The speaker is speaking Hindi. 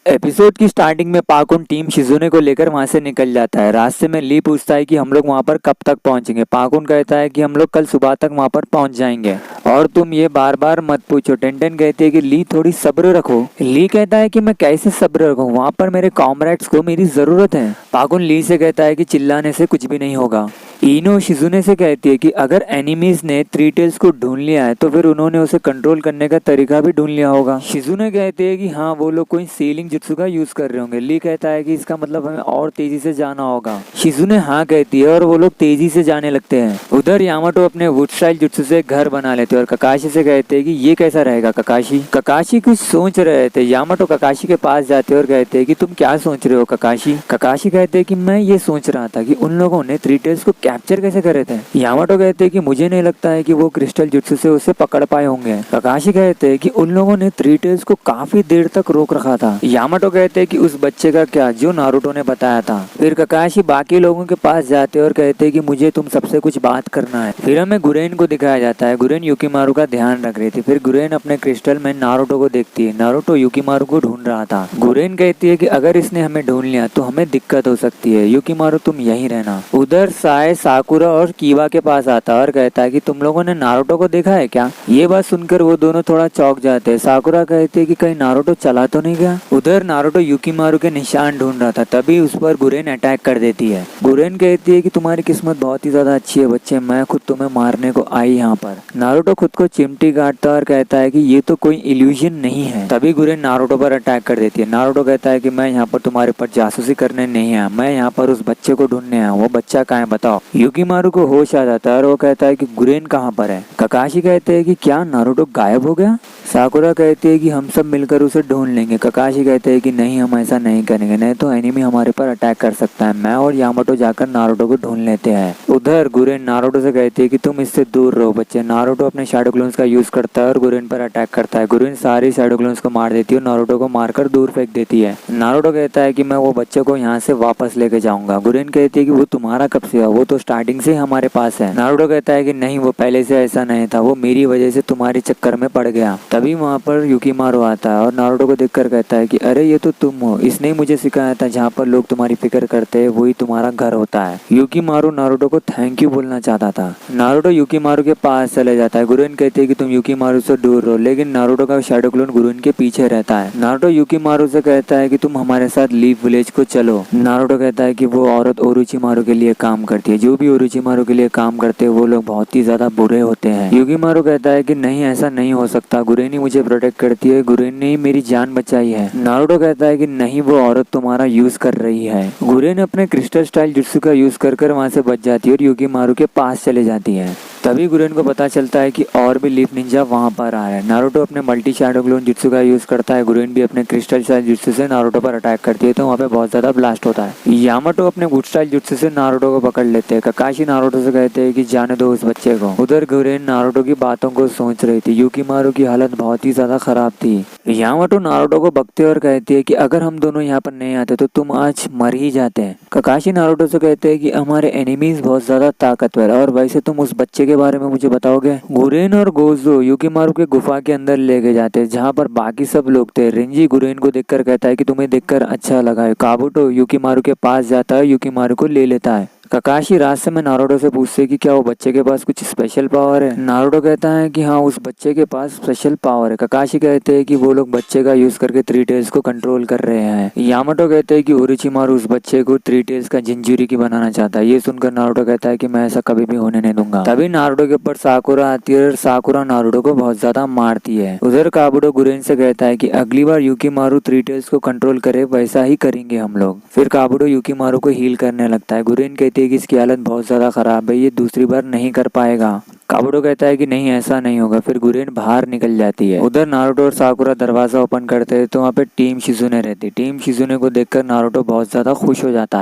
एपिसोड की स्टार्टिंग में पाकुन टीम शिजुने को लेकर वहां से निकल जाता है। रास्ते में ली पूछता है कि हम लोग वहां पर कब तक पहुंचेंगे। पाकुन कहता है कि हम लोग कल सुबह तक वहां पर पहुंच जाएंगे और तुम ये बार बार मत पूछो। टेंटेन कहती है कि ली थोड़ी सब्र रखो। ली कहता है कि मैं कैसे सब्र रखूं, वहां पर मेरे कॉमरेड्स को मेरी जरूरत है। पाकुन ली से कहता है कि चिल्लाने से कुछ भी नहीं होगा। इनो शिजुने से कहती है कि अगर एनिमीज ने थ्री टेल्स को ढूंढ लिया है तो फिर उन्होंने उसे कंट्रोल करने का तरीका भी ढूंढ लिया होगा। शिजुने कहती है कि हाँ, वो लोग कोई सीलिंग जुत्सु का यूज कर रहे होंगे। ली कहता है कि इसका मतलब हमें और तेजी से जाना होगा। शिजुने हाँ कहती है और वो लोग तेजी से जाने लगते हैं। उधर यामाटो अपने वुड स्टाइल जुत्सु से घर बना लेते हैं और ककाशी से कहते हैं कि ये कैसा रहेगा ककाशी। ककाशी कुछ सोच रहे थे। यामाटो ककाशी के पास जाते हैं और कहते हैं कि तुम क्या सोच रहे हो ककाशी। ककाशी कहते हैं कि मैं ये सोच रहा था कि उन लोगों ने थ्री टेल्स को कैप्चर कैसे करे थे। यामाटो कहते हैं कि मुझे नहीं लगता है कि वो क्रिस्टल जुत्सु से उसे पकड़ पाए होंगे। ककाशी कहते हैं कि उन लोगों ने थ्री टेल्स को काफी देर तक रोक रखा था। यामाटो कहते हैं कि उस बच्चे का क्या जो नारुतो ने बताया था। फिर ककाशी बाकी लोगों के पास जाते हैं और कहते हैं कि मुझे तुम सबसे कुछ बात करना है। फिर हमें गुरेन को दिखाया जाता है। गुरेन युकीमारू का ध्यान रख रही थी। फिर गुरेन अपने क्रिस्टल में नारुतो को देखती है। नारुतो युकीमारू को ढूंढ रहा था। गुरेन कहती है कि अगर इसने हमें ढूंढ लिया तो हमें दिक्कत हो सकती है। युकीमारू तुम यहीं रहना। उधर साए साकुरा और कीवा के पास आता है और कहता है कि तुम लोगों ने नारुतो को देखा है क्या। ये बात सुनकर वो दोनों थोड़ा चौंक जाते हैं। साकुरा कहती है कि कहीं नारुतो चला तो नहीं गया। उधर नारुतो युकीमारू के निशान ढूंढ रहा था, तभी उस पर गुरेन अटैक कर देती है। गुरेन कहती है कि तुम्हारी किस्मत बहुत ही ज्यादा अच्छी है बच्चे, मैं खुद तुम्हें मारने को आई यहाँ पर। नारुतो खुद को चिमटी काटता और कहता है कि ये तो कोई इल्यूजन नहीं है। तभी गुरेन नारुतो पर अटैक कर देती है। नारुतो कहता है कि मैं यहाँ पर तुम्हारे पर जासूसी करने नहीं आया, मैं यहाँ पर उस बच्चे को ढूंढने आया। वो बच्चा कहाँ है बताओ। युकीमारू को होश आ जाता है और वो कहता है कि गुरेन कहाँ पर है। ककाशी कहते हैं कि क्या नारुतो गायब हो गया। साकुरा कहती है कि हम सब मिलकर उसे ढूंढ लेंगे। ककाशी कहते हैं कि नहीं, हम ऐसा नहीं करेंगे, नहीं तो एनिमी हमारे पर अटैक कर सकता है। मैं और यामाटो जाकर नारुतो को ढूंढ लेते हैं। उधर गुरेन नारुतो से कहती है कि तुम इससे दूर रहो बच्चे। नारुतो अपने शैडो क्लोन्स का यूज करता है और गुरेन पर अटैक करता है। गुरेन सारी शैडो क्लोन्स को मार देती है और नारुतो को मारकर दूर फेंक देती है। नारुतो कहता है कि मैं वो बच्चे को यहाँ से वापस लेके जाऊंगा। गुरेन कहती है कि वो तुम्हारा कब से है, वो तो स्टार्टिंग से हमारे पास है। नारुतो कहता है कि नहीं, वो पहले से ऐसा नहीं था, वो मेरी वजह से तुम्हारे चक्कर में पड़ गया। तभी वहाँ पर युकीमारू आता है और नारुतो को देखकर कहता है कि अरे ये तो तुम हो, इसने ही मुझे सिखाया था जहाँ पर लोग तुम्हारी फिक्र करते हैं वही तुम्हारा घर होता है। युकीमारू नारुतो को थैंक यू बोलना चाहता था। नारुतो युकीमारू के पास चले जाता है। गुरेन कहती है कि तुम युकीमारू से दूर रहो, लेकिन नारुतो का शैडो क्लोन गुरेन के पीछे रहता है। नारुतो युकीमारू से कहता है कि तुम हमारे साथ लीफ विलेज को चलो। नारुतो कहता है कि वो औरत ओरोचिमारू के लिए काम करती है, जो भी ओरोचिमारू के लिए काम करते हैं वो लोग बहुत ही ज्यादा बुरे होते हैं। युकीमारू कहता है कि नहीं, ऐसा नहीं हो सकता, गुरेन ही मुझे प्रोटेक्ट करती है, गुरेन ने ही मेरी जान बचाई है। नारुतो कहता है कि नहीं, वो औरत तुम्हारा यूज कर रही है। गुरेन अपने क्रिस्टल स्टाइल जुत्सु का यूज कर वहां से बच जाती है और युकीमारू के पास चले जाती है। तभी गुरेन को पता चलता है कि और भी लीफ निंजा वहां पर आ रहा है। नारुतो अपने मल्टी शैडो क्लोन जुत्सु का यूज करता है। गुरेन भी अपने क्रिस्टल स्टाइल जुत्सु से नारुतो पर अटैक करती है, तो वहाँ पे बहुत ज्यादा ब्लास्ट होता है। यामाटो अपने वुड स्टाइल जुत्सु से नारुतो को पकड़ लेते हैं। ककाशी नारुतो से कहते हैं कि जाने दो उस बच्चे को। उधर गुरेन नारुतो की बातों को सोच रही थी। युकीमारू की हालत बहुत ही ज्यादा खराब थी। यामाटो नारुतो को बकते और कहती है कि अगर हम दोनों यहाँ पर नहीं आते तो तुम आज मर ही जाते हैं। ककाशी नारुतो से कहते हैं कि हमारे एनिमीज बहुत ज्यादा ताकतवर है और वैसे तुम उस बच्चे के बारे में मुझे बताओगे। गुरेन और गोजो युकीमारू के गुफा के अंदर लेके जाते हैं जहाँ पर बाकी सब लोग थे। रिंजी गुरेन को देखकर कहता है कि तुम्हें देखकर अच्छा लगा है। काबुटो युकीमारू के पास जाता है, युकीमारू को ले लेता है। ककाशी रास्ते में नारुतो से पूछते कि क्या वो बच्चे के पास कुछ स्पेशल पावर है। नारुतो कहता है कि हाँ, उस बच्चे के पास स्पेशल पावर है। ककाशी कहते हैं कि वो लोग बच्चे का यूज करके थ्री टेल्स को कंट्रोल कर रहे हैं। यामाटो कहते हैं कि ओरोचिमारू उस बच्चे को थ्री टेल्स का जिंजुरी की बनाना चाहता है। ये सुनकर नारुतो कहता है कि मैं ऐसा कभी भी होने नहीं दूंगा। तभी नारुतो के ऊपर साकुरा आती है और साकुरा नारुतो को बहुत ज्यादा मारती है। उधर काबुटो गुरेन से कहता है कि अगली बार युकीमारू थ्री टेल्स को कंट्रोल करे वैसा ही करेंगे हम लोग। फिर काबुटो युकीमारू को हील करने लगता है। गुरेन कहती है कि इसकी हालत बहुत ज्यादा खराब है, ये दूसरी बार नहीं कर पाएगा। काबुटो कहता है कि नहीं, ऐसा नहीं होगा। फिर गुरेन बाहर निकल जाती है। उधर नारुतो और साकुरा दरवाजा ओपन करते हैं तो वहाँ पे टीम शिजुने रहती है। टीम शिजुने को देखकर नारुतो बहुत ज्यादा खुश हो जाता है।